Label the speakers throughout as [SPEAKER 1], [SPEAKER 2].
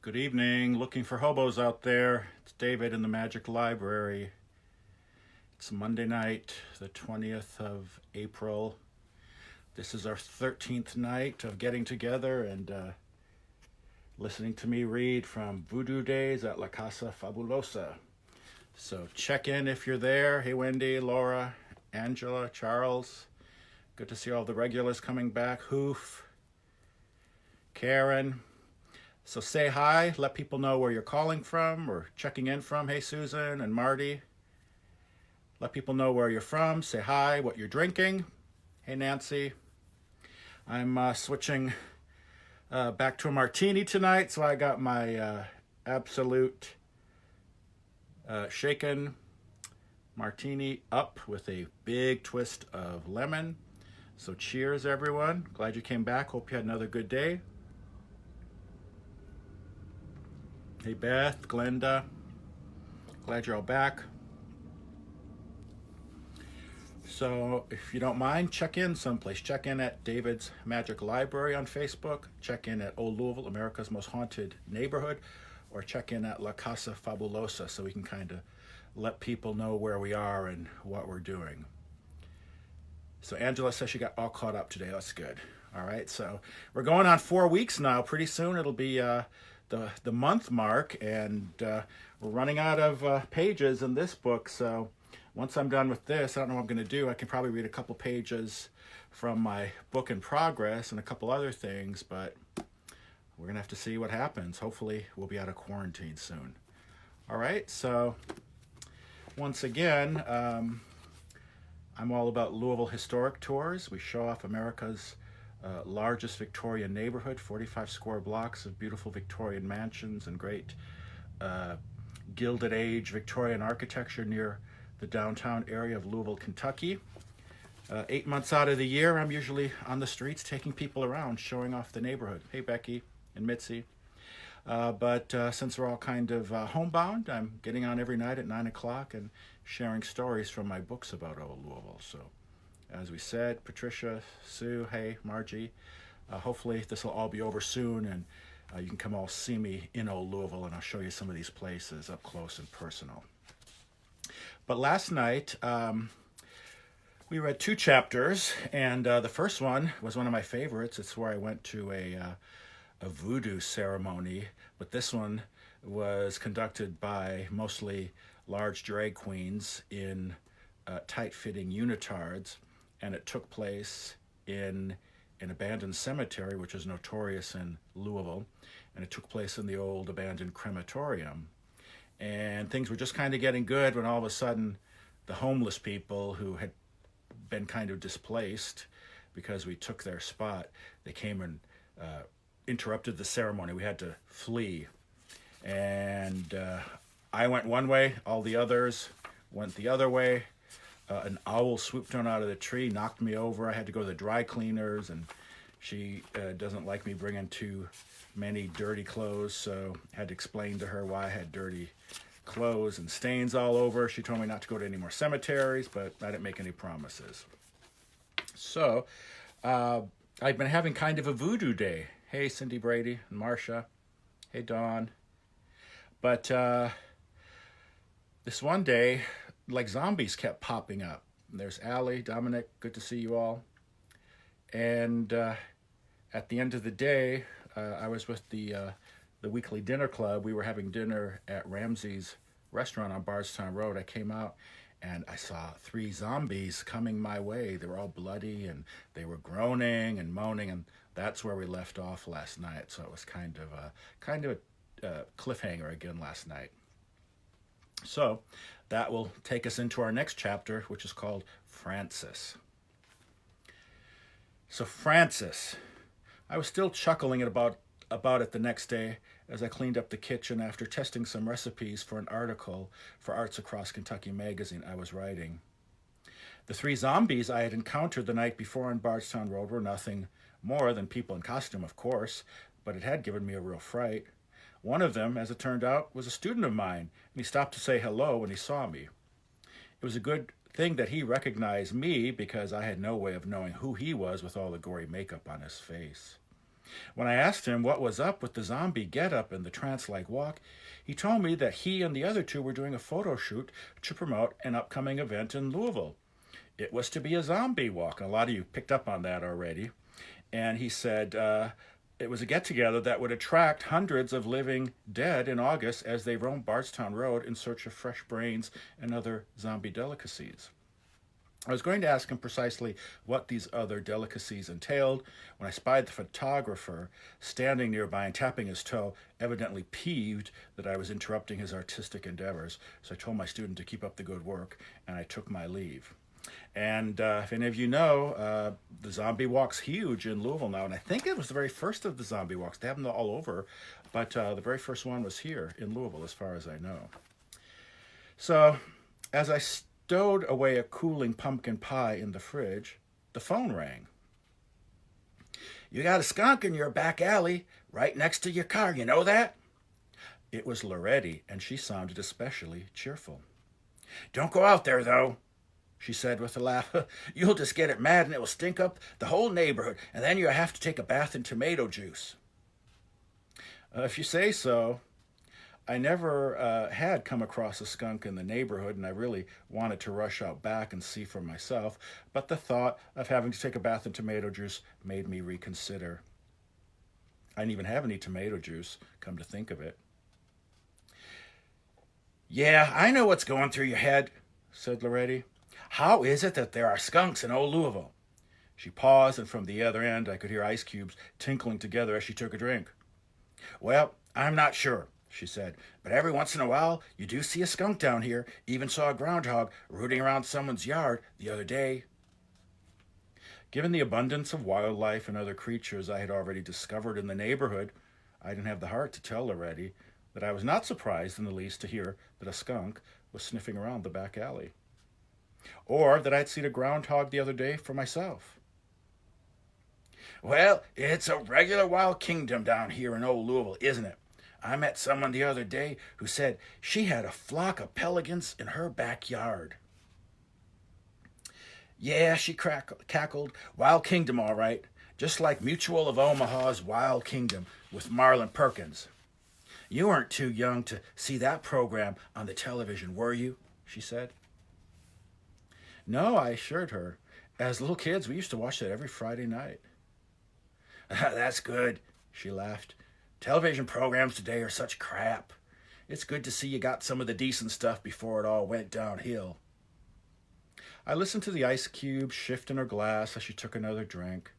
[SPEAKER 1] Good evening. Looking for hobos out there. It's David in the Magic Library. It's Monday night, the 20th of April. This is our 13th night of getting together and listening to me read from Voodoo Days at La Casa Fabulosa. So check in if you're there. Hey, Wendy, Laura, Angela, Charles. Good to see all the regulars coming back. Hoof, Karen. So say hi, let people know where you're calling from or checking in from. Hey, Susan and Marty. Let people know where you're from. Say hi, what you're drinking. Hey, Nancy. I'm switching back to a martini tonight, so I got my Absolute shaken martini up with a big twist of lemon. So cheers, everyone. Glad you came back. Hope you had another good day. Hey, Beth, Glenda. Glad you're all back. So if you don't mind, check in someplace. Check in at David's Magic Library on Facebook. Check in at Old Louisville, America's Most Haunted Neighborhood. Or check in at La Casa Fabulosa so we can kind of let people know where we are and what we're doing. So Angela says she got all caught up today. That's good. All right, so we're going on 4 weeks now. Pretty soon it'll be the month mark, and we're running out of pages in this book. So once I'm done with this, I don't know what I'm going to do. I can probably read a couple pages from my book in progress and a couple other things, but we're going to have to see what happens. Hopefully we'll be out of quarantine soon. All right, so once again, I'm all about Louisville historic tours. We show off America's largest Victorian neighborhood, 45 square blocks of beautiful Victorian mansions and great Gilded Age Victorian architecture near the downtown area of Louisville, Kentucky. 8 months out of the year, I'm usually on the streets taking people around, showing off the neighborhood. Hey, Becky and Mitzi. But since we're all kind of homebound, I'm getting on every night at 9 o'clock and sharing stories from my books about old Louisville. So, as we said, Patricia, Sue, hey, Margie, hopefully this will all be over soon and you can come all see me in old Louisville and I'll show you some of these places up close and personal. But last night, we read 2 chapters, and the first one was one of my favorites. It's where I went to a voodoo ceremony, but this one was conducted by mostly large drag queens in tight-fitting unitards, and it took place in an abandoned cemetery, which is notorious in Louisville, and it took place in the old abandoned crematorium. And things were just kind of getting good when all of a sudden the homeless people who had been kind of displaced because we took their spot, they came and interrupted the ceremony. We had to flee. And I went one way, all the others went the other way. An owl swooped down out of the tree, knocked me over. I had to go to the dry cleaners, and she doesn't like me bringing too many dirty clothes, so I had to explain to her why I had dirty clothes and stains all over. She told me not to go to any more cemeteries, but I didn't make any promises. So I've been having kind of a voodoo day. Hey, Cindy Brady and Marcia. Hey, Dawn. But this one day, like zombies kept popping up. There's Allie, Dominic, good to see you all. And at the end of the day, I was with the weekly dinner club. We were having dinner at Ramsey's restaurant on Bardstown Road. I came out and I saw 3 zombies coming my way. They were all bloody and they were groaning and moaning, and that's where we left off last night. So it was kind of a cliffhanger again last night. So that will take us into our next chapter, which is called Francis. So Francis, I was still chuckling about it the next day as I cleaned up the kitchen after testing some recipes for an article for Arts Across Kentucky magazine I was writing. The 3 zombies I had encountered the night before on Bardstown Road were nothing more than people in costume, of course, but it had given me a real fright. One of them, as it turned out, was a student of mine, and he stopped to say hello when he saw me. It was a good thing that he recognized me because I had no way of knowing who he was with all the gory makeup on his face. When I asked him what was up with the zombie getup and the trance-like walk, he told me that he and the other two were doing a photo shoot to promote an upcoming event in Louisville. It was to be a zombie walk. A lot of you picked up on that already. And he said it was a get-together that would attract hundreds of living dead in August as they roam Bardstown Road in search of fresh brains and other zombie delicacies. I was going to ask him precisely what these other delicacies entailed when I spied the photographer standing nearby and tapping his toe, evidently peeved that I was interrupting his artistic endeavors. So I told my student to keep up the good work, and I took my leave. And if any of you know, the zombie walk's huge in Louisville now, and I think it was the very first of the zombie walks. They have them all over, but the very first one was here in Louisville, as far as I know. So as I stowed away a cooling pumpkin pie in the fridge, the phone rang. "You got a skunk in your back alley, right next to your car, you know that?" It was Loretti, and she sounded especially cheerful. "Don't go out there, though," she said with a laugh. "You'll just get it mad and it will stink up the whole neighborhood, and then you'll have to take a bath in tomato juice." If you say so. I never had come across a skunk in the neighborhood, and I really wanted to rush out back and see for myself, but the thought of having to take a bath in tomato juice made me reconsider. I didn't even have any tomato juice, come to think of it. "Yeah, I know what's going through your head," said Loretti. "How is it that there are skunks in old Louisville?" She paused, and from the other end I could hear ice cubes tinkling together as she took a drink. "Well, I'm not sure," she said, "but every once in a while you do see a skunk down here. Even saw a groundhog rooting around someone's yard the other day." Given the abundance of wildlife and other creatures I had already discovered in the neighborhood, I didn't have the heart to tell Loretti that I was not surprised in the least to hear that a skunk was sniffing around the back alley, or that I'd seen a groundhog the other day for myself. "Well, it's a regular wild kingdom down here in old Louisville, isn't it? I met someone the other day who said she had a flock of pelicans in her backyard." "Yeah," she cackled, "Wild Kingdom, all right. Just like Mutual of Omaha's Wild Kingdom with Marlon Perkins. You weren't too young to see that program on the television, were you?" she said. "No," I assured her. "As little kids, we used to watch that every Friday night." "That's good," she laughed. "Television programs today are such crap. It's good to see you got some of the decent stuff before it all went downhill." I listened to the ice cube shift in her glass as she took another drink.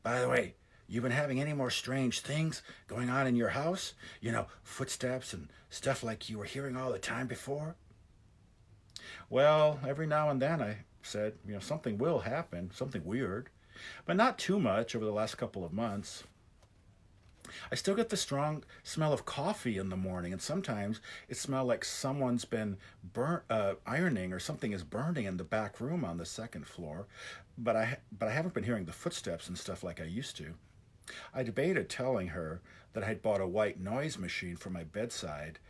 [SPEAKER 1] "By the way, you been having any more strange things going on in your house? You know, footsteps and stuff like you were hearing all the time before?" "Well, every now and then," I said, "something will happen, something weird, but not too much over the last couple of months. I still get the strong smell of coffee in the morning, and sometimes it smells like someone's been ironing or something is burning in the back room on the second floor, but I haven't been hearing the footsteps and stuff like I used to." I debated telling her that I had bought a white noise machine for my bedside,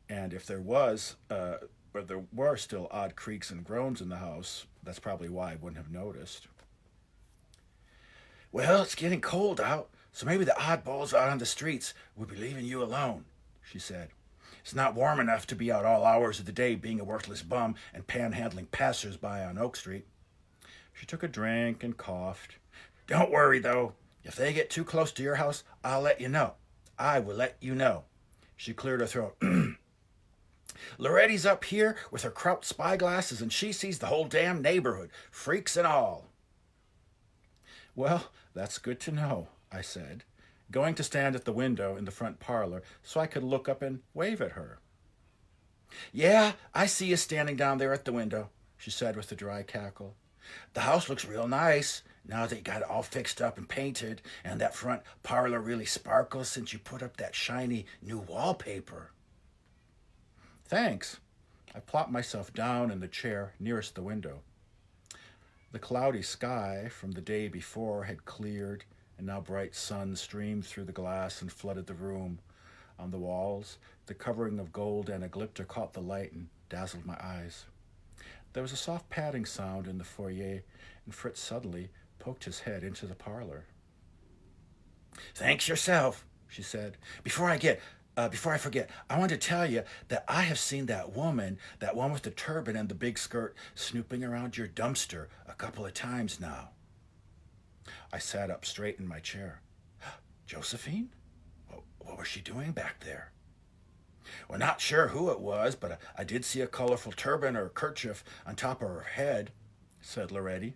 [SPEAKER 1] and if there were still odd creaks and groans in the house, that's probably why I wouldn't have noticed. "Well, it's getting cold out, so maybe the oddballs out on the streets would be leaving you alone," she said. "It's not warm enough to be out all hours of the day being a worthless bum and panhandling passers-by on Oak Street." She took a drink and coughed. "Don't worry, though. If they get too close to your house, I'll let you know. I will let you know." She cleared her throat. "Loretti's up here with her Kraut spyglasses, and she sees the whole damn neighborhood, freaks and all." "Well, that's good to know," I said, going to stand at the window in the front parlor so I could look up and wave at her. "Yeah, I see you standing down there at the window," she said with a dry cackle. "The house looks real nice now that you got it all fixed up and painted, and that front parlor really sparkles since you put up that shiny new wallpaper." "Thanks." I plopped myself down in the chair nearest the window. The cloudy sky from the day before had cleared, and now bright sun streamed through the glass and flooded the room. On the walls, the covering of gold anaglipta caught the light and dazzled my eyes. There was a soft padding sound in the foyer, and Fritz suddenly poked his head into the parlor. Thanks yourself, she said. Before I forget, I want to tell you that I have seen that woman, that one with the turban and the big skirt, snooping around your dumpster a couple of times now. I sat up straight in my chair. Josephine? What was she doing back there? Well, not sure who it was, but I did see a colorful turban or kerchief on top of her head, said Loretti.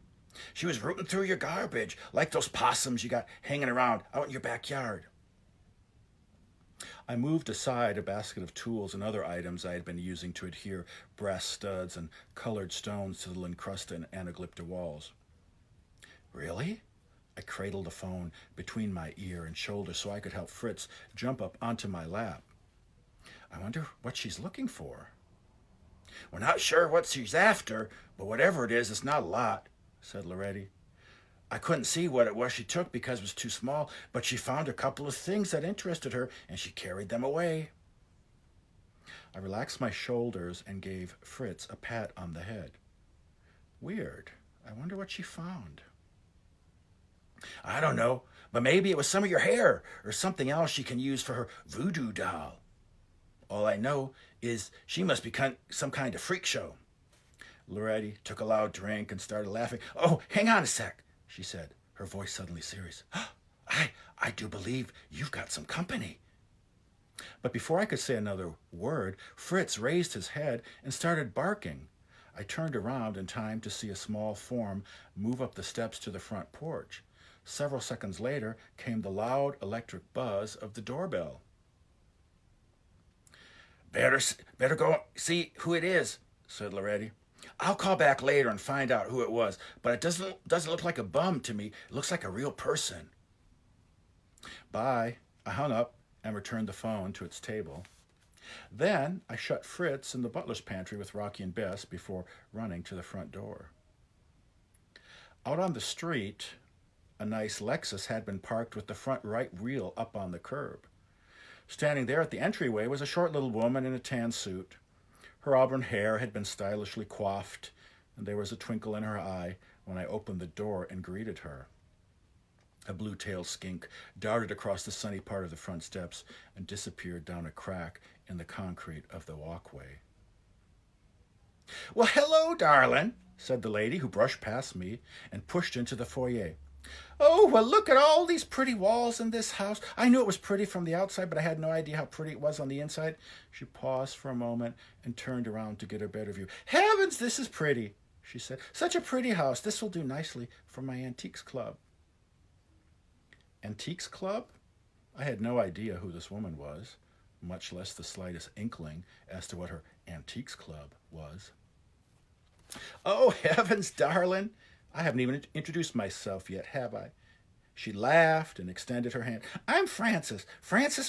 [SPEAKER 1] She was rooting through your garbage, like those possums you got hanging around out in your backyard. I moved aside a basket of tools and other items I had been using to adhere brass studs and colored stones to the Lincrusta and Anaglypta walls. Really? I cradled the phone between my ear and shoulder so I could help Fritz jump up onto my lap. I wonder what she's looking for. We're not sure what she's after, but whatever it is, it's not a lot, said Loretti. I couldn't see what it was she took because it was too small, but she found a couple of things that interested her, and she carried them away. I relaxed my shoulders and gave Fritz a pat on the head. Weird. I wonder what she found. I don't know, but maybe it was some of your hair or something else she can use for her voodoo doll. All I know is she must be some kind of freak show. Loretti took a loud drink and started laughing. Oh, hang on a sec, she said, her voice suddenly serious. I do believe you've got some company. But before I could say another word, Fritz raised his head and started barking. I turned around in time to see a small form move up the steps to the front porch. Several seconds later came the loud electric buzz of the doorbell. Better go see who it is, said Loretti. I'll call back later and find out who it was, but it doesn't look like a bum to me. It looks like a real person. Bye. I hung up and returned the phone to its table. Then I shut Fritz in the Butlers Pantry with Rocky and Bess before running to the front door. Out on the street, a nice Lexus had been parked with the front right wheel up on the curb. Standing there at the entryway was a short little woman in a tan suit. Her auburn hair had been stylishly coiffed, and there was a twinkle in her eye when I opened the door and greeted her. A blue-tailed skink darted across the sunny part of the front steps and disappeared down a crack in the concrete of the walkway. Well, hello, darling, said the lady, who brushed past me and pushed into the foyer. Oh, well, look at all these pretty walls in this house. I knew it was pretty from the outside, but I had no idea how pretty it was on the inside. She paused for a moment and turned around to get a better view. Heavens, this is pretty, she said. Such a pretty house. This will do nicely for my antiques club. Antiques club? I had no idea who this woman was, much less the slightest inkling as to what her antiques club was. Oh, heavens, darling. I haven't even introduced myself yet, have I? She laughed and extended her hand. I'm Frances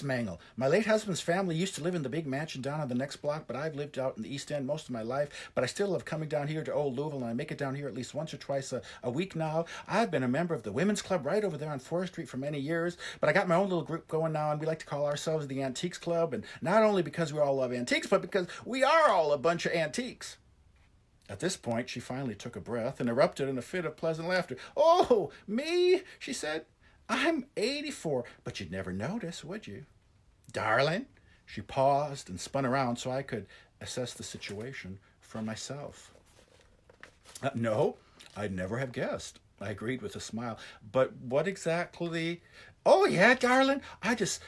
[SPEAKER 1] Mangel. My late husband's family used to live in the big mansion down on the next block, but I've lived out in the East End most of my life, but I still love coming down here to old Louisville, and I make it down here at least once or twice a week now. I've been a member of the women's club right over there on 4th Street for many years, but I got my own little group going now, and we like to call ourselves the Antiques Club, and not only because we all love antiques, but because we are all a bunch of antiques. At this point, she finally took a breath and erupted in a fit of pleasant laughter. Oh, me, she said. I'm 84, but you'd never notice, would you? Darling, she paused and spun around so I could assess the situation for myself. No, I'd never have guessed, I agreed with a smile. But what exactly... Oh, yeah, darling, I just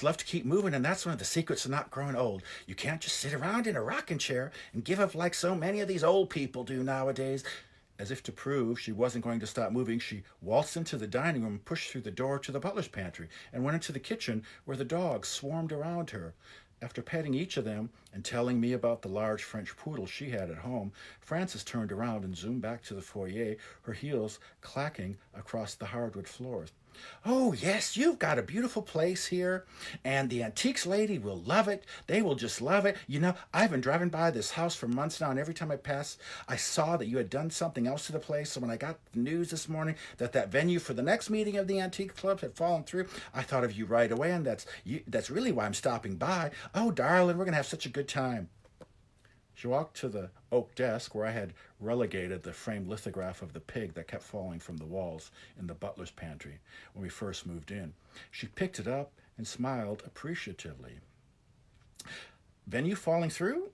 [SPEAKER 1] love to keep moving, and that's one of the secrets of not growing old. You can't just sit around in a rocking chair and give up like so many of these old people do nowadays. As if to prove she wasn't going to stop moving, she waltzed into the dining room, pushed through the door to the butler's pantry, and went into the kitchen where the dogs swarmed around her. After petting each of them and telling me about the large French poodle she had at home, Frances turned around and zoomed back to the foyer, her heels clacking across the hardwood floors. Oh, yes, you've got a beautiful place here, and the antiques lady will love it. They will just love it. You know, I've been driving by this house for months now, and every time I pass, I saw that you had done something else to the place. So when I got the news this morning that venue for the next meeting of the Antique Club had fallen through, I thought of you right away, and that's really why I'm stopping by. Oh, darling, we're going to have such a good time. She walked to the oak desk where I had relegated the framed lithograph of the pig that kept falling from the walls in the Butlers Pantry when we first moved in. She picked it up and smiled appreciatively. "Venue falling through?"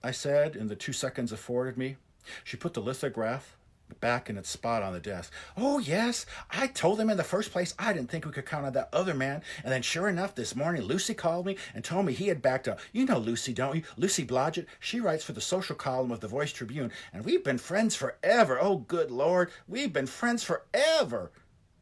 [SPEAKER 1] I said in the 2 seconds afforded me. She put the lithograph back in its spot on the desk. "Oh, yes. I told them in the first place I didn't think we could count on that other man. And then sure enough, this morning Lucy called me and told me he had backed up. You know Lucy, don't you? Lucy Blodgett. She writes for the social column of the Voice Tribune. And we've been friends forever. Oh, good Lord. We've been friends forever."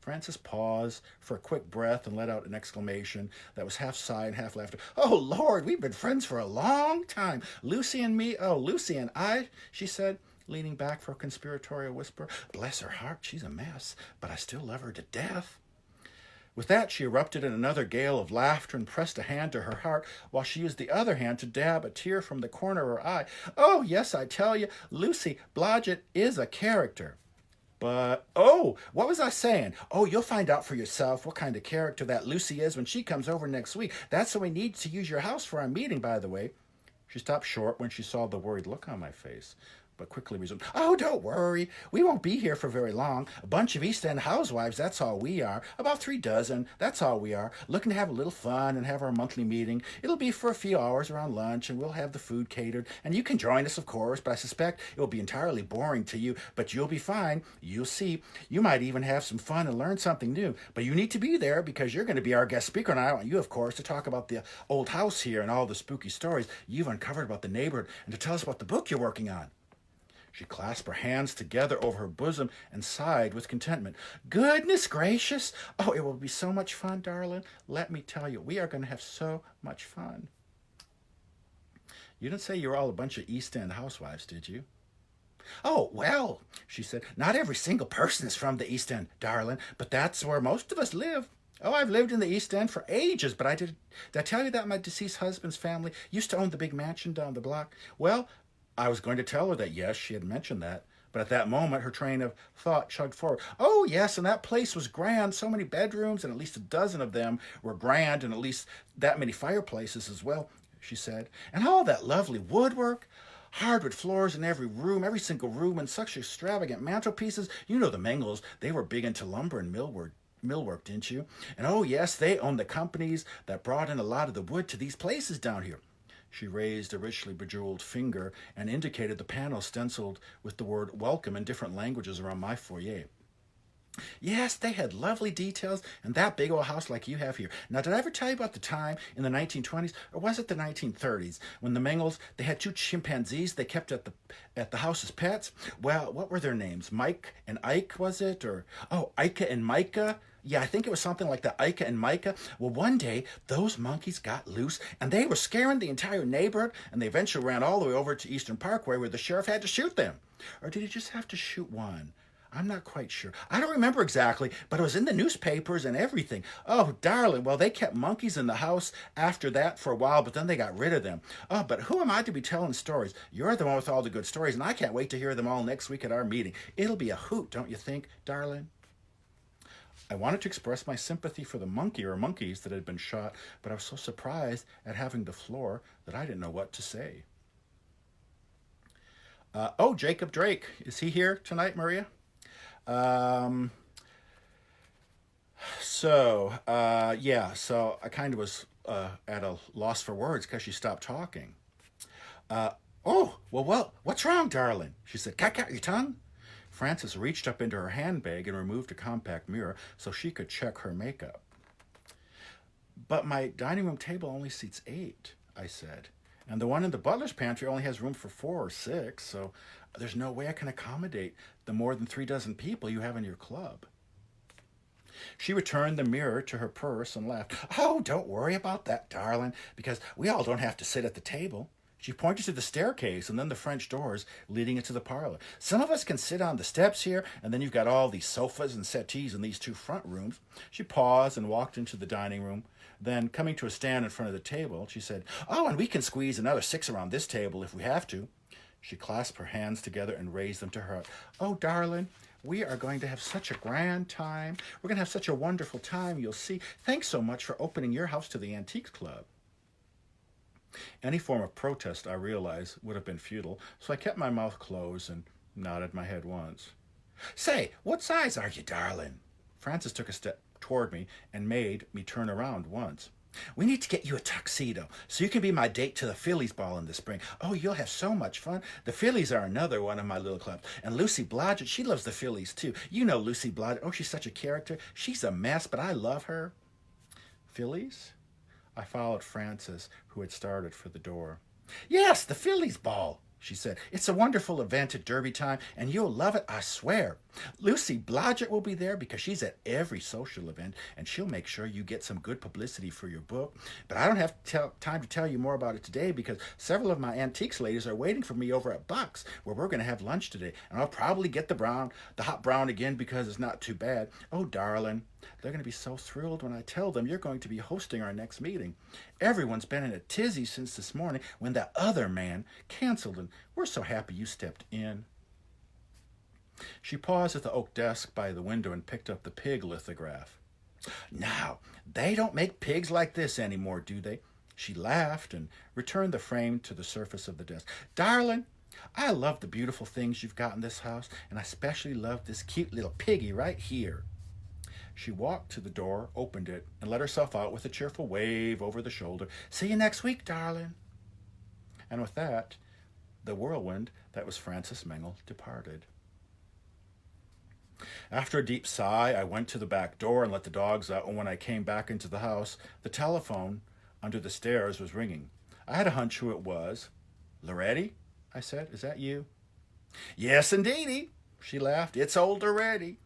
[SPEAKER 1] Frances paused for a quick breath and let out an exclamation that was half sigh and half laughter. "Oh, Lord, we've been friends for a long time. Lucy and me, oh, Lucy and I," she said, leaning back for a conspiratorial whisper. "Bless her heart, she's a mess, but I still love her to death." With that, she erupted in another gale of laughter and pressed a hand to her heart while she used the other hand to dab a tear from the corner of her eye. "Oh, yes, I tell you, Lucy Blodgett is a character." "But, oh, what was I saying? Oh, you'll find out for yourself what kind of character that Lucy is when she comes over next week. That's what we need to use your house for our meeting, by the way." She stopped short when she saw the worried look on my face, but quickly resumed. "Oh, don't worry. We won't be here for very long. A bunch of East End housewives, that's all we are. About 3 dozen, that's all we are. Looking to have a little fun and have our monthly meeting. It'll be for a few hours around lunch, and we'll have the food catered. And you can join us, of course, but I suspect it will be entirely boring to you. But you'll be fine. You'll see. You might even have some fun and learn something new. But you need to be there because you're going to be our guest speaker, and I want you, of course, to talk about the old house here and all the spooky stories you've uncovered about the neighborhood and to tell us about the book you're working on." She clasped her hands together over her bosom and sighed with contentment. "Goodness gracious! Oh, it will be so much fun, darling. Let me tell you, we are going to have so much fun." "You didn't say you were all a bunch of East End housewives, did you?" "Oh, well," she said, "not every single person is from the East End, darling, but that's where most of us live. Oh, I've lived in the East End for ages, but did I tell you that my deceased husband's family used to own the big mansion down the block? Well, I was going to tell her that, yes, she had mentioned that. But at that moment, her train of thought chugged forward. "Oh, yes, and that place was grand. So many bedrooms, and at least a dozen of them were grand, and at least that many fireplaces as well," she said. "And all that lovely woodwork. Hardwood floors in every room, every single room, and such extravagant mantelpieces. You know the Mengels, they were big into lumber and millwork, didn't you? And oh, yes, they owned the companies that brought in a lot of the wood to these places down here." She raised a richly bejeweled finger and indicated the panel stenciled with the word "welcome" in different languages around my foyer. "Yes, they had lovely details, and that big old house like you have here. Now, did I ever tell you about the time in the 1920s, or was it the 1930s, when the Mengels, they had 2 chimpanzees they kept at the house as pets? Well, what were their names? Mike and Ike, was it? Or, oh, Ika and Micah? Yeah, I think it was something like that, Ika and Micah. Well, one day, those monkeys got loose, and they were scaring the entire neighborhood, and they eventually ran all the way over to Eastern Parkway where the sheriff had to shoot them. Or did he just have to shoot one? I'm not quite sure. I don't remember exactly, but it was in the newspapers and everything. Oh, darling, well, they kept monkeys in the house after that for a while, but then they got rid of them. Oh, but who am I to be telling stories? You're the one with all the good stories, and I can't wait to hear them all next week at our meeting. It'll be a hoot, don't you think, darling?" I wanted to express my sympathy for the monkey or monkeys that had been shot, but I was so surprised at having the floor that I didn't know what to say. Oh, Jacob Drake. Is he here tonight, Maria? So I kind of was at a loss for words because she stopped talking. "Oh, well, what's wrong, darling?" she said. "Cat your tongue?" Frances reached up into her handbag and removed a compact mirror so she could check her makeup. "But my dining room table only seats 8, I said. "And the one in the Butlers Pantry only has room for 4 or 6, so there's no way I can accommodate the more than 3 dozen people you have in your club." She returned the mirror to her purse and laughed. "Oh, don't worry about that, darling, because we all don't have to sit at the table." She pointed to the staircase and then the French doors leading into the parlor. "Some of us can sit on the steps here, and then you've got all these sofas and settees in these 2 front rooms." She paused and walked into the dining room. Then, coming to a stand in front of the table, she said, "Oh, and we can squeeze another 6 around this table if we have to." She clasped her hands together and raised them to her heart. "Oh, darling, we are going to have such a grand time. We're going to have such a wonderful time, you'll see. Thanks so much for opening your house to the Antiques Club." Any form of protest, I realized, would have been futile, so I kept my mouth closed and nodded my head once. Say, what size are you, darling? Frances took a step toward me and made me turn around once. We need to get you a tuxedo so you can be my date to the Phillies ball in the spring. Oh, you'll have so much fun. The Phillies are another one of my little clubs. And Lucy Blodgett, she loves the Phillies too. You know Lucy Blodgett. Oh, she's such a character. She's a mess, but I love her. Phillies? I followed Frances, who had started for the door. Yes, the Phillies ball, she said. It's a wonderful event at Derby time, and you'll love it, I swear. Lucy Blodgett will be there because she's at every social event, and she'll make sure you get some good publicity for your book. But I don't have time to tell you more about it today because several of my antiques ladies are waiting for me over at Buck's, where we're going to have lunch today. And I'll probably get the hot brown again because it's not too bad. Oh, darling, they're going to be so thrilled when I tell them you're going to be hosting our next meeting. Everyone's been in a tizzy since this morning when that other man canceled, and we're so happy you stepped in. She paused at the oak desk by the window and picked up the pig lithograph. Now, they don't make pigs like this anymore, do they? She laughed and returned the frame to the surface of the desk. Darling, I love the beautiful things you've got in this house, and I especially love this cute little piggy right here. She walked to the door, opened it, and let herself out with a cheerful wave over the shoulder. See you next week, darling. And with that, the whirlwind that was Frances Mengel departed. After a deep sigh, I went to the back door and let the dogs out, and when I came back into the house, the telephone under the stairs was ringing. I had a hunch who it was. Loretti? I said, is that you? Yes, indeedy, she laughed. It's old Loretti.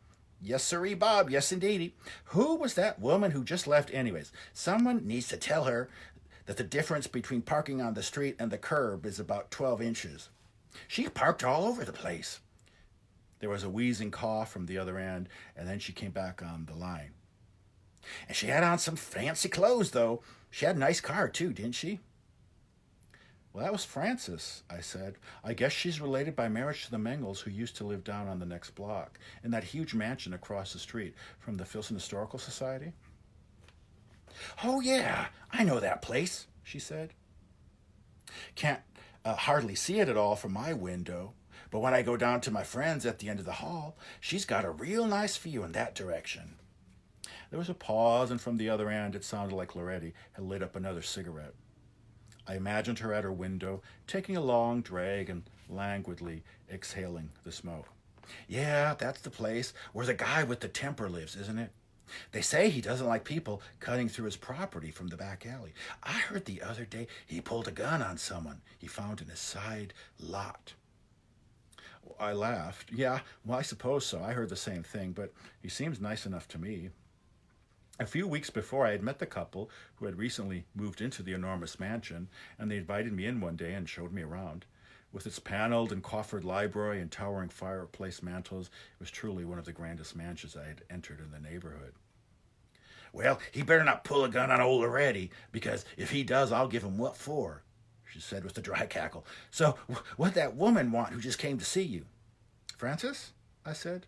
[SPEAKER 1] Yes, sirree, Bob. Yes, indeedy. Who was that woman who just left anyways? Someone needs to tell her that the difference between parking on the street and the curb is about 12 inches. She parked all over the place. There was a wheezing cough from the other end, and then she came back on the line. And she had on some fancy clothes, though. She had a nice car, too, didn't she? Well, that was Frances, I said. I guess she's related by marriage to the Mengels, who used to live down on the next block, in that huge mansion across the street from the Filson Historical Society. Oh, yeah, I know that place, she said. Can't hardly see it at all from my window, but when I go down to my friend's at the end of the hall, she's got a real nice view in that direction. There was a pause, and from the other end, it sounded like Loretti had lit up another cigarette. I imagined her at her window, taking a long drag and languidly exhaling the smoke. Yeah, that's the place where the guy with the temper lives, isn't it? They say he doesn't like people cutting through his property from the back alley. I heard the other day he pulled a gun on someone he found in his side lot. I laughed. Yeah, well, I suppose so. I heard the same thing, but he seems nice enough to me. A few weeks before, I had met the couple who had recently moved into the enormous mansion, and they invited me in one day and showed me around. With its paneled and coffered library and towering fireplace mantels, it was truly one of the grandest mansions I had entered in the neighborhood. Well, he better not pull a gun on old Loretti, because if he does, I'll give him what for, she said with a dry cackle. So, what'd that woman want who just came to see you? Frances? I said.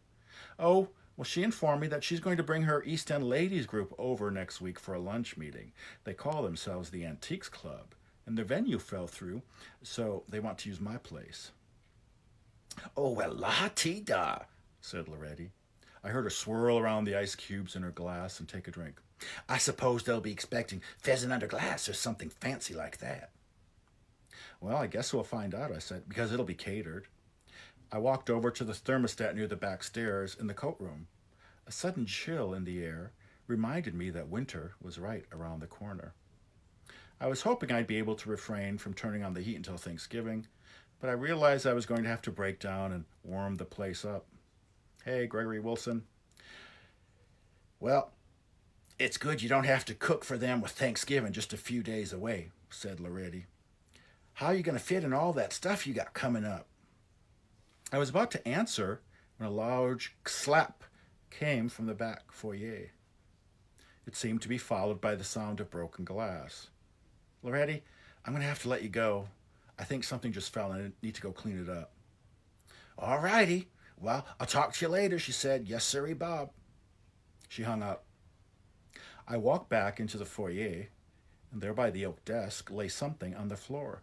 [SPEAKER 1] Oh, well, she informed me that she's going to bring her East End ladies group over next week for a lunch meeting. They call themselves the Antiques Club, and their venue fell through, so they want to use my place. Oh, well, la-ti-da, said Loretti. I heard her swirl around the ice cubes in her glass and take a drink. I suppose they'll be expecting pheasant under glass or something fancy like that. Well, I guess we'll find out, I said, because it'll be catered. I walked over to the thermostat near the back stairs in the coat room. A sudden chill in the air reminded me that winter was right around the corner. I was hoping I'd be able to refrain from turning on the heat until Thanksgiving, but I realized I was going to have to break down and warm the place up. Hey, Gregory Wilson. Well, it's good you don't have to cook for them with Thanksgiving just a few days away, said Loretti. How are you going to fit in all that stuff you got coming up? I was about to answer when a large slap came from the back foyer. It seemed to be followed by the sound of broken glass. Loretti, I'm going to have to let you go. I think something just fell and I need to go clean it up. All righty. Well, I'll talk to you later, she said. Yes, sirree, Bob. She hung up. I walked back into the foyer and there by the oak desk lay something on the floor.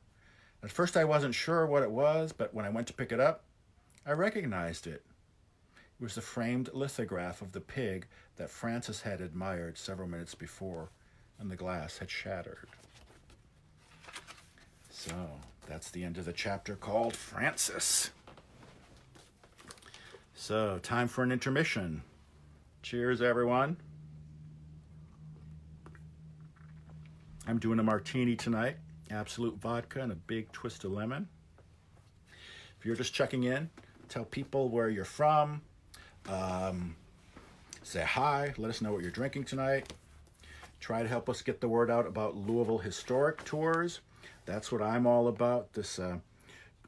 [SPEAKER 1] At first I wasn't sure what it was, but when I went to pick it up, I recognized it. It was the framed lithograph of the pig that Frances had admired several minutes before, and the glass had shattered. So, that's the end of the chapter called Frances. So, time for an intermission. Cheers, everyone. I'm doing a martini tonight. Absolute vodka and a big twist of lemon. If you're just checking in, tell people where you're from. Say hi. Let us know what you're drinking tonight. Try to help us get the word out about Louisville historic tours. That's what I'm all about. This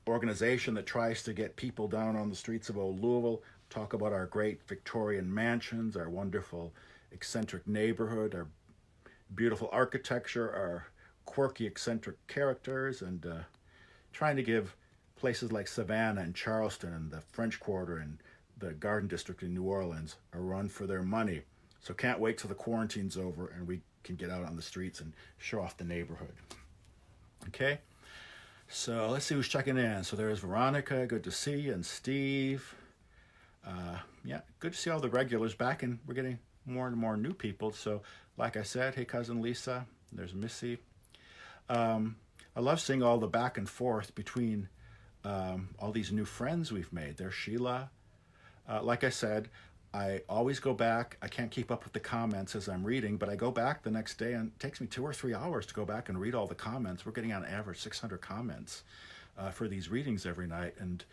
[SPEAKER 1] organization that tries to get people down on the streets of old Louisville, talk about our great Victorian mansions, our wonderful eccentric neighborhood, our beautiful architecture, our quirky eccentric characters, and trying to give places like Savannah and Charleston and the French Quarter and the Garden District in New Orleans a run for their money. So can't wait till the quarantine's over and we can get out on the streets and show off the neighborhood. Okay, so let's see who's checking in. So there's Veronica, good to see you, and Steve. Yeah, good to see all the regulars back, and we're getting more and more new people. So like I said, hey cousin Lisa, there's Missy. I love seeing all the back and forth between all these new friends we've made. There's Sheila. Like I said, I always go back. I can't keep up with the comments as I'm reading, but I go back the next day, and it takes me 2 or 3 hours to go back and read all the comments. We're getting on average 600 comments for these readings every night. And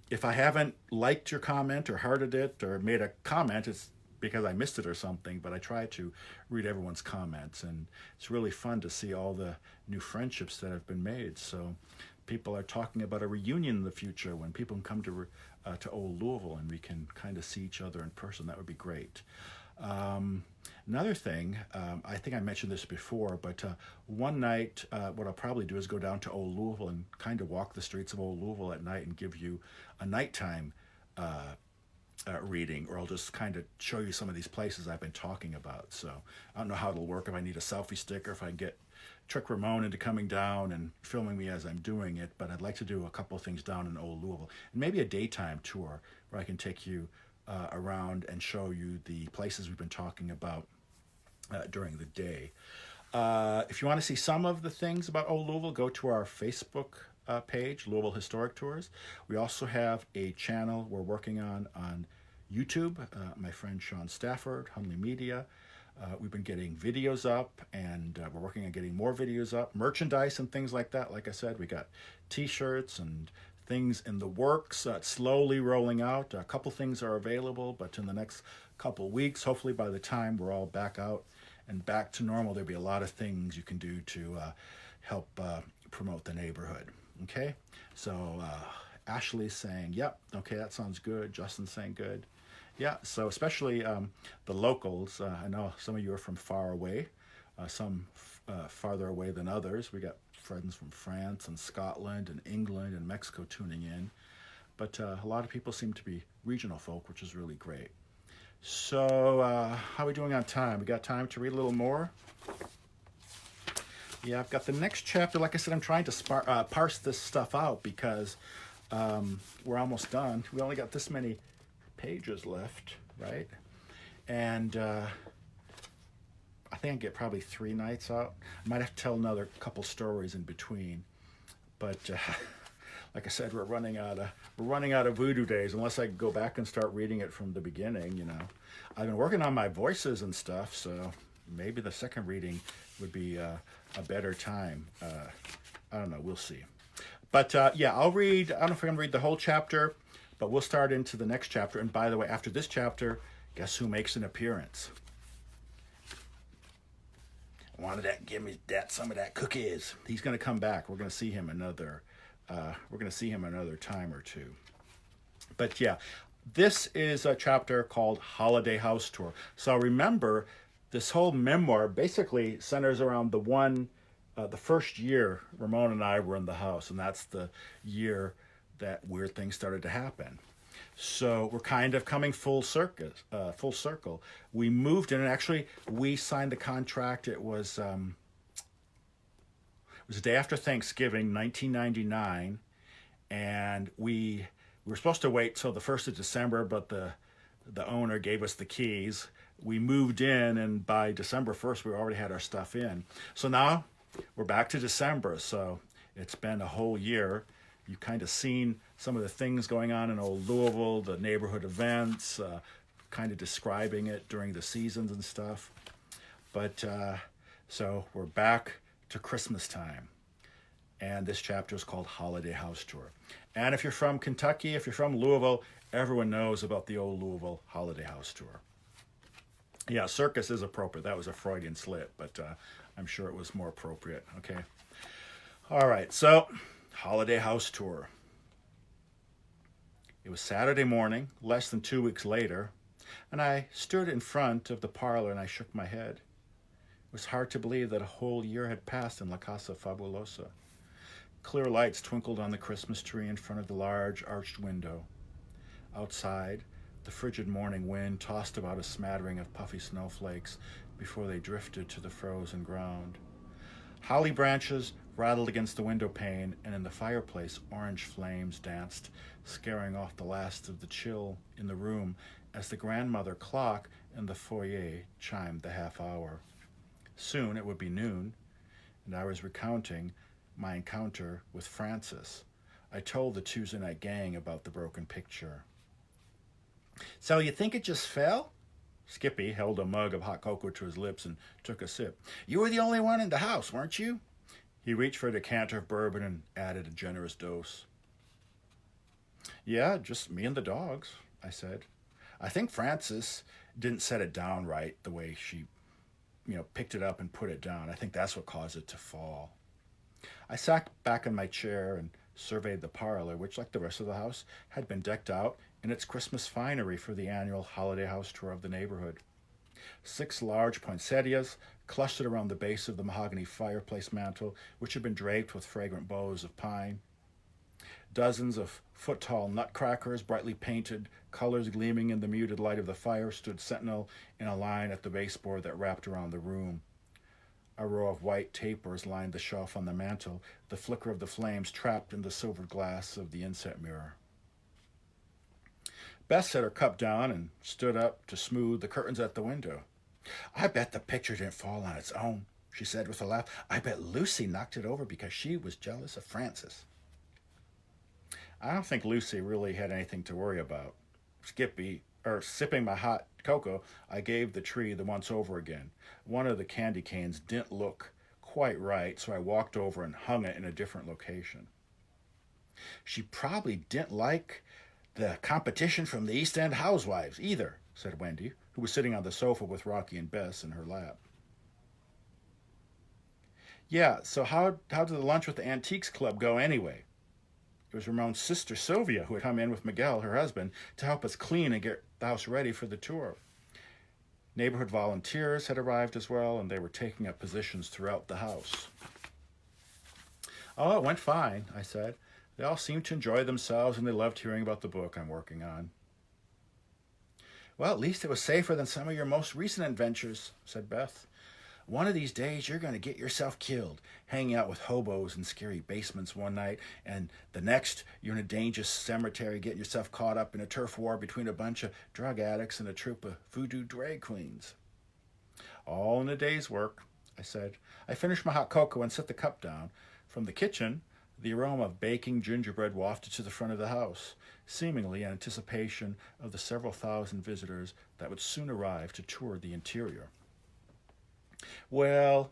[SPEAKER 1] if I haven't liked your comment or hearted it or made a comment, it's because I missed it or something, but I try to read everyone's comments, and it's really fun to see all the new friendships that have been made. So people are talking about a reunion in the future when people can come to old Louisville and we can kind of see each other in person. That would be great. Another thing, I think I mentioned this before, but one night, what I'll probably do is go down to old Louisville and kind of walk the streets of old Louisville at night and give you a nighttime reading, or I'll just kind of show you some of these places I've been talking about. So I don't know how it'll work, if I need a selfie stick or if I can get trick Ramon into coming down and filming me as I'm doing it, but I'd like to do a couple of things down in old Louisville, and maybe a daytime tour where I can take you around and show you the places we've been talking about during the day. If you want to see some of the things about old Louisville, go to our Facebook page, Louisville Historic Tours. We also have a channel we're working on YouTube. My friend Sean Stafford, Hunley Media. We've been getting videos up, and we're working on getting more videos up, merchandise and things like that. Like I said, we got t-shirts and things in the works, slowly rolling out. A couple things are available, but in the next couple weeks, hopefully by the time we're all back out and back to normal, there'll be a lot of things you can do to help promote the neighborhood. Okay, so Ashley's saying, yep, okay, that sounds good. Justin's saying good. Yeah, so especially the locals. I know some of you are from far away, some farther away than others. We got friends from France and Scotland and England and Mexico tuning in. But a lot of people seem to be regional folk, which is really great. So how are we doing on time? We got time to read a little more? Yeah, I've got the next chapter. Like I said, I'm trying to parse this stuff out because we're almost done. We only got this many pages left, right? And I think I get probably 3 nights out. I might have to tell another couple stories in between, but like I said, we're running out of voodoo days unless I go back and start reading it from the beginning. You know, I've been working on my voices and stuff, so maybe the second reading would be a better time. I don't know, we'll see. But yeah, I'll read. I don't know if I'm gonna read the whole chapter, but we'll start into the next chapter. And by the way, after this chapter, guess who makes an appearance? Wanted that, give me that, some of that cookies. He's going to come back. We're going to see him another time or two. But yeah, this is a chapter called Holiday House Tour. So remember, this whole memoir basically centers around the first year Ramon and I were in the house, and that's the year that weird things started to happen. So we're kind of coming full circle. We moved in, and actually we signed the contract. It was was the day after Thanksgiving, 1999, and we were supposed to wait till the 1st of December, but the owner gave us the keys. We moved in, and by December 1st, we already had our stuff in. So now we're back to December, so it's been a whole year. You've kind of seen some of the things going on in old Louisville, the neighborhood events, kind of describing it during the seasons and stuff. But so we're back to Christmas time. And this chapter is called Holiday House Tour. And if you're from Kentucky, if you're from Louisville, everyone knows about the old Louisville Holiday House Tour. Yeah, circus is appropriate. That was a Freudian slip, but I'm sure it was more appropriate. Okay. All right, so Holiday House Tour. It was Saturday morning, less than 2 weeks later, and I stood in front of the parlor and I shook my head. It was hard to believe that a whole year had passed in La Casa Fabulosa. Clear lights twinkled on the Christmas tree in front of the large arched window. Outside, the frigid morning wind tossed about a smattering of puffy snowflakes before they drifted to the frozen ground. Holly branches rattled against the window pane, and in the fireplace orange flames danced, scaring off the last of the chill in the room as the grandmother clock in the foyer chimed the half hour. Soon it would be noon, and I was recounting my encounter with Francis. I told the Tuesday night gang about the broken picture. So you think it just fell? Skippy held a mug of hot cocoa to his lips and took a sip. You were the only one in the house, weren't you? He reached for a decanter of bourbon and added a generous dose. Yeah, just me and the dogs, I said. I think Francis didn't set it down right the way she, picked it up and put it down. I think that's what caused it to fall. I sat back in my chair and surveyed the parlor, which, like the rest of the house, had been decked out in its Christmas finery for the annual holiday house tour of the neighborhood. 6 large poinsettias clustered around the base of the mahogany fireplace mantel, which had been draped with fragrant bows of pine. Dozens of foot-tall nutcrackers, brightly painted, colors gleaming in the muted light of the fire, stood sentinel in a line at the baseboard that wrapped around the room. A row of white tapers lined the shelf on the mantel, the flicker of the flames trapped in the silvered glass of the inset mirror. Beth set her cup down and stood up to smooth the curtains at the window. I bet the picture didn't fall on its own, she said with a laugh. I bet Lucy knocked it over because she was jealous of Francis. I don't think Lucy really had anything to worry about. Sipping my hot cocoa, I gave the tree the once over again. One of the candy canes didn't look quite right, so I walked over and hung it in a different location. She probably didn't like the competition from the East End housewives either, said Wendy, who was sitting on the sofa with Rocky and Bess in her lap. Yeah, so how did the lunch with the Antiques Club go anyway? It was Ramon's sister Sylvia who had come in with Miguel, her husband, to help us clean and get the house ready for the tour. Neighborhood volunteers had arrived as well, and they were taking up positions throughout the house. Oh, it went fine, I said. They all seemed to enjoy themselves, and they loved hearing about the book I'm working on. Well, at least it was safer than some of your most recent adventures, said Beth. One of these days, you're going to get yourself killed, hanging out with hobos in scary basements one night, and the next, you're in a dangerous cemetery getting yourself caught up in a turf war between a bunch of drug addicts and a troupe of voodoo drag queens. All in a day's work, I said. I finished my hot cocoa and set the cup down. From the kitchen, the aroma of baking gingerbread wafted to the front of the house, seemingly in anticipation of the several thousand visitors that would soon arrive to tour the interior. Well,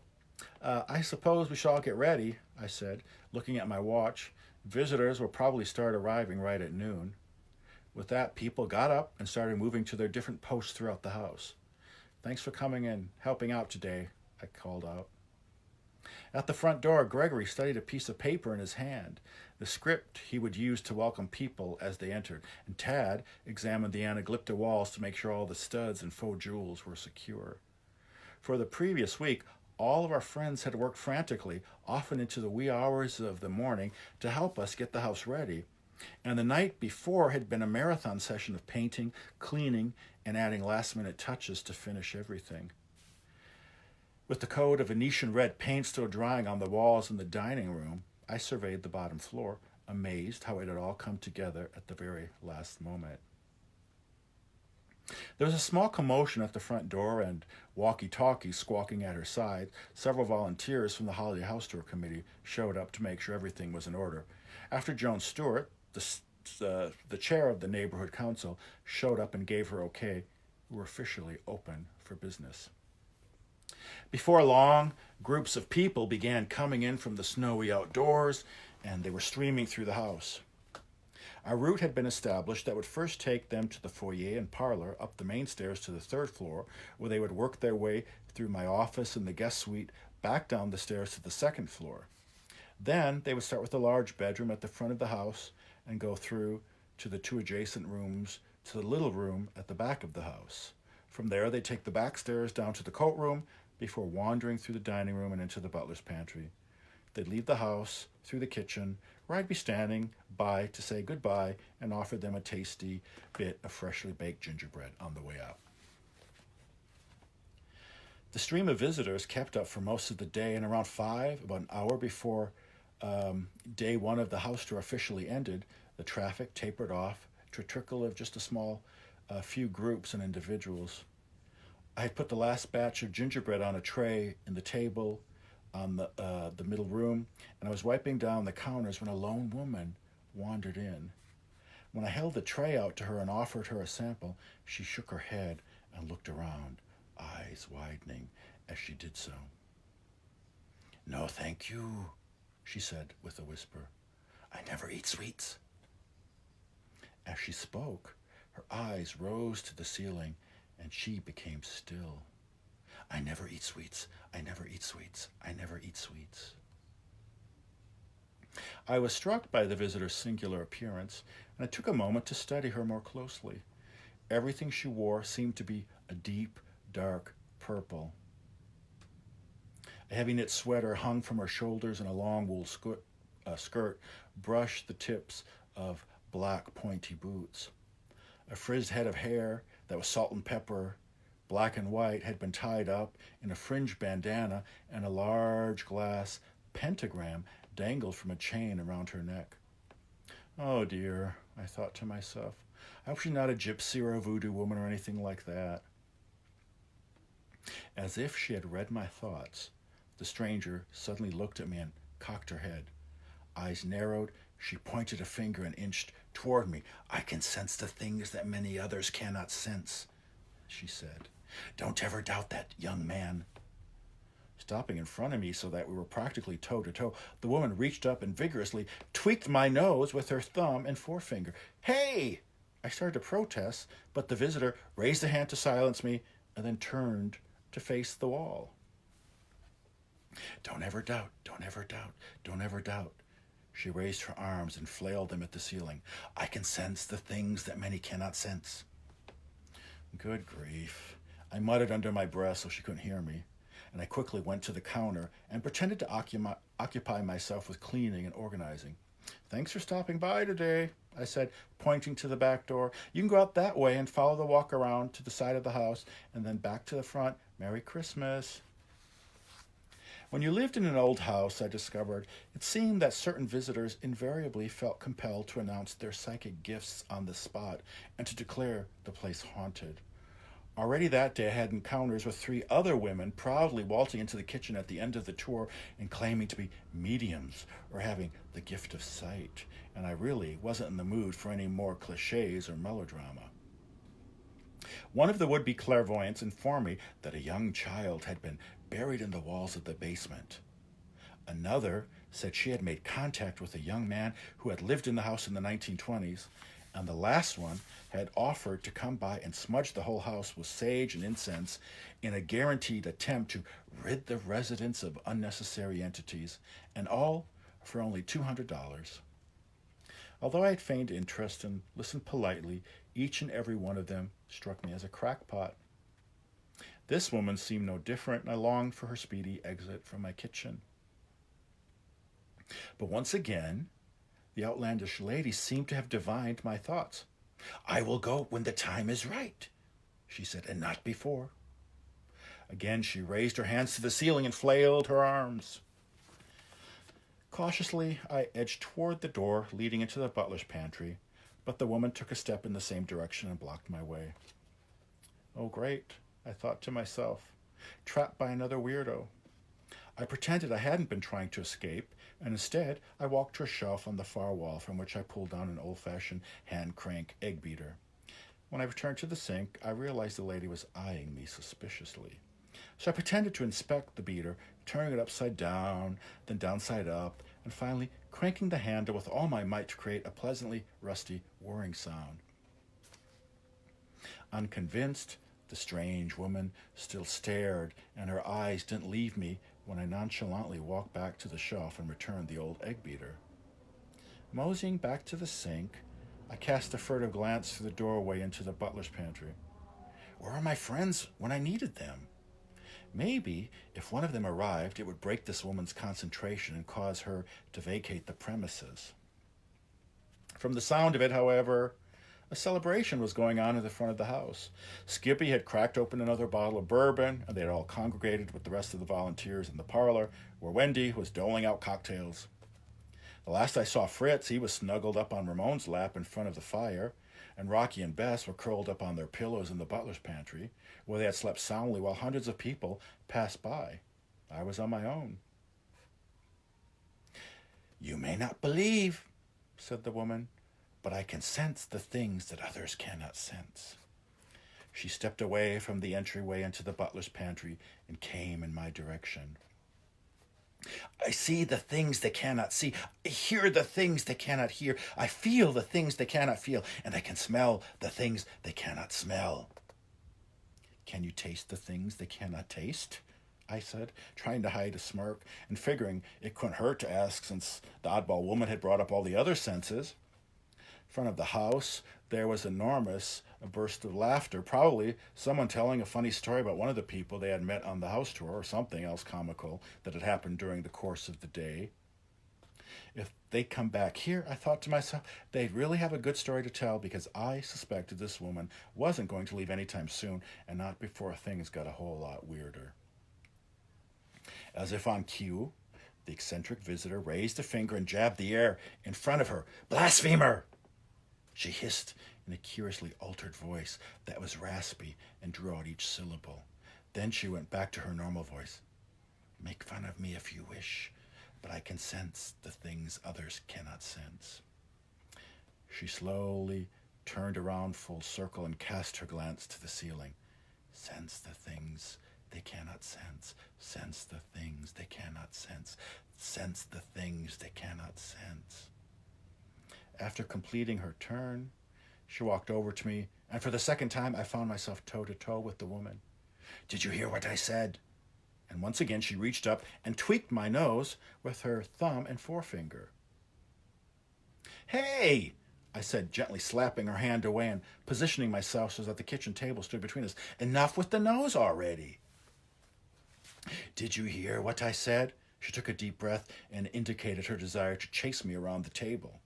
[SPEAKER 1] I suppose we should all get ready, I said, looking at my watch. Visitors will probably start arriving right at noon. With that, people got up and started moving to their different posts throughout the house. Thanks for coming and helping out today, I called out. At the front door, Gregory studied a piece of paper in his hand, the script he would use to welcome people as they entered, and Tad examined the anaglypta walls to make sure all the studs and faux jewels were secure. For the previous week, all of our friends had worked frantically, often into the wee hours of the morning, to help us get the house ready. And the night before had been a marathon session of painting, cleaning, and adding last-minute touches to finish everything. With the coat of Venetian red paint still drying on the walls in the dining room, I surveyed the bottom floor, amazed how it had all come together at the very last moment. There was a small commotion at the front door, and walkie-talkies squawking at her side. Several volunteers from the Holiday House Tour Committee showed up to make sure everything was in order. After Joan Stewart, the chair of the neighborhood council, showed up and gave her okay, we were officially open for business. Before long, groups of people began coming in from the snowy outdoors, and they were streaming through the house. A route had been established that would first take them to the foyer and parlor, up the main stairs to the third floor, where they would work their way through my office and the guest suite, back down the stairs to the second floor. Then they would start with the large bedroom at the front of the house and go through to the two adjacent rooms to the little room at the back of the house. From there, they'd take the back stairs down to the coat room before wandering through the dining room and into the Butlers Pantry. They'd leave the house through the kitchen, where I'd be standing by to say goodbye and offer them a tasty bit of freshly baked gingerbread on the way out. The stream of visitors kept up for most of the day, and around 5, about an hour before day one of the house tour officially ended, the traffic tapered off to a trickle of just a few groups and individuals. I had put the last batch of gingerbread on a tray in the table on the middle room, and I was wiping down the counters when a lone woman wandered in. When I held the tray out to her and offered her a sample, she shook her head and looked around, eyes widening as she did so. "No, thank you," she said with a whisper. "I never eat sweets." As she spoke, her eyes rose to the ceiling, and she became still. "I never eat sweets. I never eat sweets. I never eat sweets." I was struck by the visitor's singular appearance, and I took a moment to study her more closely. Everything she wore seemed to be a deep, dark purple. A heavy knit sweater hung from her shoulders, and a long wool skirt brushed the tips of black pointy boots. A frizzed head of hair that was salt and pepper, black and white, had been tied up in a fringe bandana, and a large glass pentagram dangled from a chain around her neck. "Oh dear," I thought to myself. "I hope she's not a gypsy or a voodoo woman or anything like that." As if she had read my thoughts, the stranger suddenly looked at me and cocked her head. Eyes narrowed, she pointed a finger and inched toward me. "I can sense the things that many others cannot sense," she said. "Don't ever doubt that, young man." Stopping in front of me so that we were practically toe-to-toe, the woman reached up and vigorously tweaked my nose with her thumb and forefinger. "Hey!" I started to protest, but the visitor raised a hand to silence me and then turned to face the wall. "Don't ever doubt, don't ever doubt, don't ever doubt." She raised her arms and flailed them at the ceiling. "I can sense the things that many cannot sense." Good grief. I muttered under my breath so she couldn't hear me, and I quickly went to the counter and pretended to occupy myself with cleaning and organizing. "Thanks for stopping by today," I said, pointing to the back door. "You can go out that way and follow the walk around to the side of the house and then back to the front. Merry Christmas." When you lived in an old house, I discovered, it seemed that certain visitors invariably felt compelled to announce their psychic gifts on the spot and to declare the place haunted. Already that day I had encounters with 3 other women proudly waltzing into the kitchen at the end of the tour and claiming to be mediums or having the gift of sight, and I really wasn't in the mood for any more cliches or melodrama. One of the would-be clairvoyants informed me that a young child had been buried in the walls of the basement. Another said she had made contact with a young man who had lived in the house in the 1920s, and the last one had offered to come by and smudge the whole house with sage and incense in a guaranteed attempt to rid the residents of unnecessary entities, and all for only $200. Although I had feigned interest and listened politely, each and every one of them struck me as a crackpot. This woman seemed no different, and I longed for her speedy exit from my kitchen. But once again, the outlandish lady seemed to have divined my thoughts. "I will go when the time is right," she said, "and not before." Again, she raised her hands to the ceiling and flailed her arms. Cautiously, I edged toward the door leading into the butler's pantry, but the woman took a step in the same direction and blocked my way. Oh, great, I thought to myself, trapped by another weirdo. I pretended I hadn't been trying to escape, and instead I walked to a shelf on the far wall from which I pulled down an old-fashioned hand-crank egg beater. When I returned to the sink, I realized the lady was eyeing me suspiciously. So I pretended to inspect the beater, turning it upside down, then downside up, and finally cranking the handle with all my might to create a pleasantly rusty whirring sound. Unconvinced, the strange woman still stared, and her eyes didn't leave me when I nonchalantly walked back to the shelf and returned the old egg beater. Moseying back to the sink, I cast a furtive glance through the doorway into the butler's pantry. Where were my friends when I needed them? Maybe, if one of them arrived, it would break this woman's concentration and cause her to vacate the premises. From the sound of it, however, a celebration was going on in the front of the house. Skippy had cracked open another bottle of bourbon, and they had all congregated with the rest of the volunteers in the parlor, where Wendy was doling out cocktails. The last I saw Fritz, he was snuggled up on Ramon's lap in front of the fire, and Rocky and Bess were curled up on their pillows in the butler's pantry, where they had slept soundly while hundreds of people passed by. I was on my own. You may not believe, said the woman, but I can sense the things that others cannot sense. She stepped away from the entryway into the butler's pantry and came in my direction. I see the things they cannot see. I hear the things they cannot hear. I feel the things they cannot feel. And I can smell the things they cannot smell. Can you taste the things they cannot taste? I said, trying to hide a smirk and figuring it couldn't hurt to ask since the oddball woman had brought up all the other senses. In front of the house, there was enormous a burst of laughter, probably someone telling a funny story about one of the people they had met on the house tour or something else comical that had happened during the course of the day. If they come back here, I thought to myself, they'd really have a good story to tell because I suspected this woman wasn't going to leave anytime soon and not before things got a whole lot weirder. As if on cue, the eccentric visitor raised a finger and jabbed the air in front of her. Blasphemer! She hissed in a curiously altered voice that was raspy and drew out each syllable. Then she went back to her normal voice. Make fun of me if you wish, but I can sense the things others cannot sense. She slowly turned around full circle and cast her glance to the ceiling. Sense the things they cannot sense. Sense the things they cannot sense. Sense the things they cannot sense. After completing her turn, she walked over to me, and for the second time I found myself toe-to-toe with the woman. Did you hear what I said? And once again she reached up and tweaked my nose with her thumb and forefinger. Hey! I said, gently slapping her hand away and positioning myself so that the kitchen table stood between us. Enough with the nose already. Did you hear what I said? She took a deep breath and indicated her desire to chase me around the table.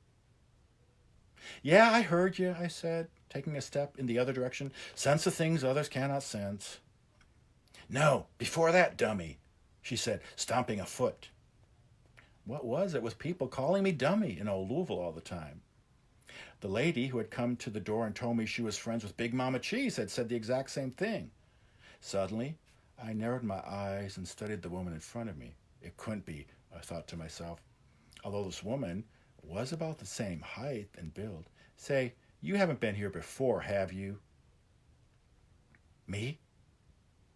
[SPEAKER 1] Yeah, I heard you, I said, taking a step in the other direction. Sense the things others cannot sense. No, before that, dummy, she said, stomping a foot. What was it with people calling me dummy in old Louisville all the time? The lady who had come to the door and told me she was friends with Big Mama Cheese had said the exact same thing. Suddenly, I narrowed my eyes and studied the woman in front of me. It couldn't be, I thought to myself, although this woman was about the same height and build. Say, you haven't been here before, have you? Me?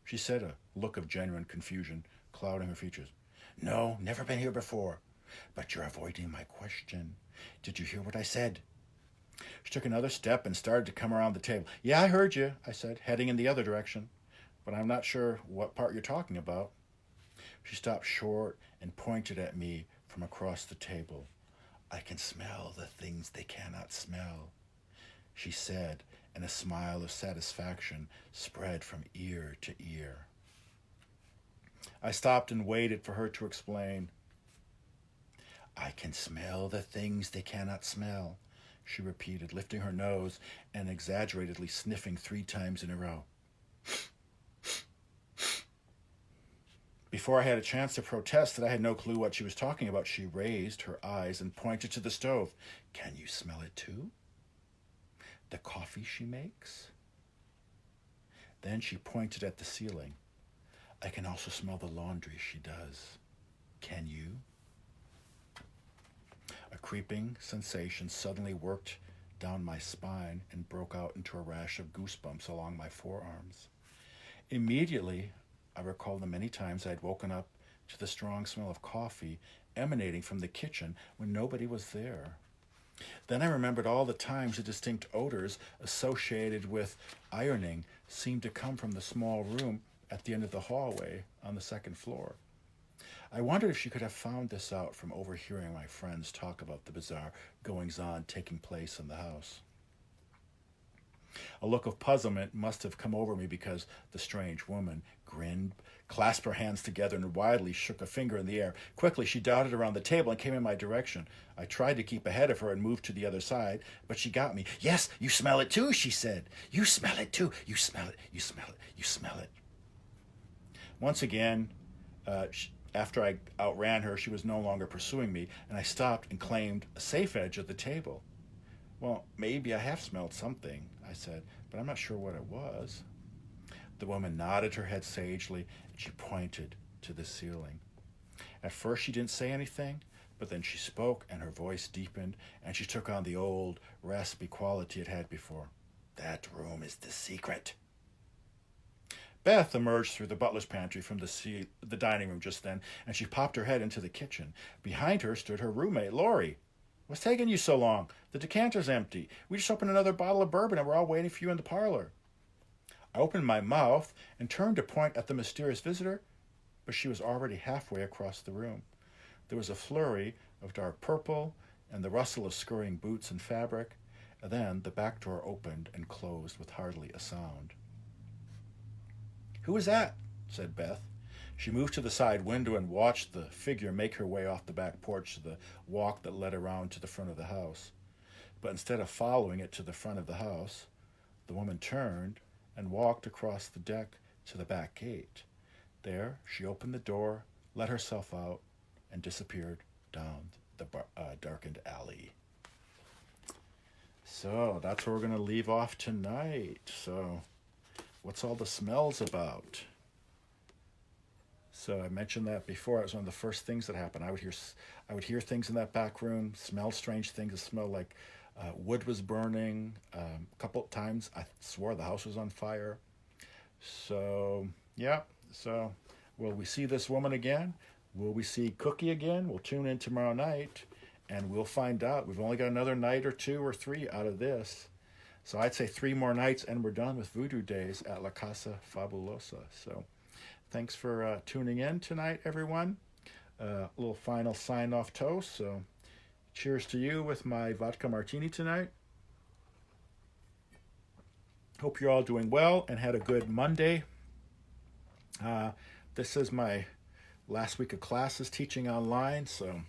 [SPEAKER 1] She said, a look of genuine confusion clouding her features. No, never been here before. But you're avoiding my question. Did you hear what I said? She took another step and started to come around the table. Yeah, I heard you, I said, heading in the other direction. But I'm not sure what part you're talking about. She stopped short and pointed at me from across the table. I can smell the things they cannot smell, she said, and a smile of satisfaction spread from ear to ear. I stopped and waited for her to explain. I can smell the things they cannot smell, she repeated, lifting her nose and exaggeratedly sniffing 3 times in a row. Before I had a chance to protest that I had no clue what she was talking about, she raised her eyes and pointed to the stove. Can you smell it too? The coffee she makes? Then she pointed at the ceiling. I can also smell the laundry she does. Can you? A creeping sensation suddenly worked down my spine and broke out into a rash of goosebumps along my forearms. Immediately, I recalled the many times I had woken up to the strong smell of coffee emanating from the kitchen when nobody was there. Then I remembered all the times the distinct odors associated with ironing seemed to come from the small room at the end of the hallway on the second floor. I wondered if she could have found this out from overhearing my friends talk about the bizarre goings-on taking place in the house. A look of puzzlement must have come over me because the strange woman grinned, clasped her hands together, and wildly shook a finger in the air. Quickly, she darted around the table and came in my direction. I tried to keep ahead of her and move to the other side, but she got me. Yes, you smell it too, she said. You smell it too. You smell it. You smell it. You smell it. Once again, after I outran her, she was no longer pursuing me, and I stopped and claimed a safe edge at the table. Well, maybe I have smelled something, I said, but I'm not sure what it was. The woman nodded her head sagely, and she pointed to the ceiling. At first she didn't say anything, but then she spoke, and her voice deepened, and she took on the old, raspy quality it had before. That room is the secret. Beth emerged through the Butlers Pantry from the dining room just then, and she popped her head into the kitchen. Behind her stood her roommate, Lori. What's taking you so long? The decanter's empty. We just opened another bottle of bourbon and we're all waiting for you in the parlor. I opened my mouth and turned to point at the mysterious visitor, but she was already halfway across the room. There was a flurry of dark purple and the rustle of scurrying boots and fabric, and then the back door opened and closed with hardly a sound. Who is that? Said Beth. She moved to the side window and watched the figure make her way off the back porch to the walk that led around to the front of the house. But instead of following it to the front of the house, the woman turned and walked across the deck to the back gate. There, she opened the door, let herself out, and disappeared down the darkened alley. So that's where we're going to leave off tonight. So what's all the smells about? So I mentioned that before. It was one of the first things that happened. I would hear things in that back room, smell strange things. It smelled like wood was burning. A couple of times I swore the house was on fire. So, yeah. So will we see this woman again? Will we see Cookie again? We'll tune in tomorrow night, and we'll find out. We've only got another night or 2 or 3 out of this. So I'd say 3 more nights, and we're done with Voodoo Days at La Casa Fabulosa. So thanks for tuning in tonight, everyone. A little final sign-off toast. So cheers to you with my vodka martini tonight. Hope you're all doing well and had a good Monday. This is my last week of classes teaching online, so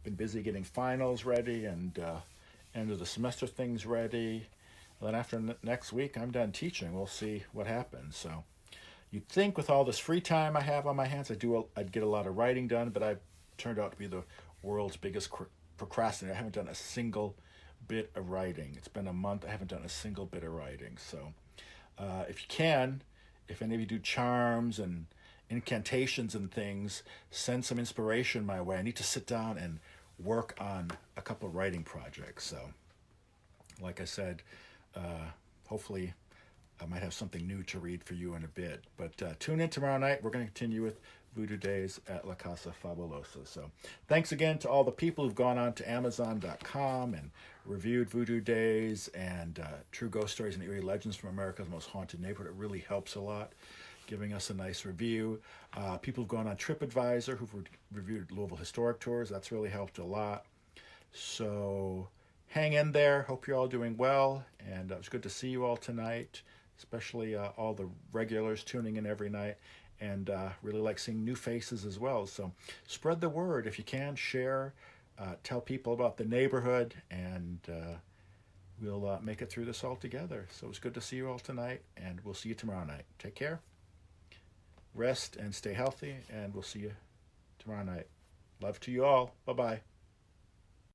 [SPEAKER 1] been busy getting finals ready and end of the semester things ready. And then after next week, I'm done teaching. We'll see what happens. So you'd think with all this free time I have on my hands, I'd get a lot of writing done, but I've turned out to be the world's biggest procrastinator. I haven't done a single bit of writing. It's been a month. I haven't done a single bit of writing. So if you can, if any of you do charms and incantations and things, send some inspiration my way. I need to sit down and work on a couple of writing projects. So like I said, hopefully I might have something new to read for you in a bit. But tune in tomorrow night. We're going to continue with Voodoo Days at La Casa Fabulosa. So thanks again to all the people who've gone on to Amazon.com and reviewed Voodoo Days and True Ghost Stories and Eerie Legends from America's Most Haunted Neighborhood. It really helps a lot, giving us a nice review. People who've gone on TripAdvisor, who've reviewed Louisville Historic Tours. That's really helped a lot. So hang in there. Hope you're all doing well. And it was good to see you all tonight, especially all the regulars tuning in every night. And really like seeing new faces as well. So spread the word if you can. Share, tell people about the neighborhood, and we'll make it through this all together. So it's good to see you all tonight, and we'll see you tomorrow night. Take care. rest and stay healthy, and we'll see you tomorrow night. Love to you all. Bye-bye.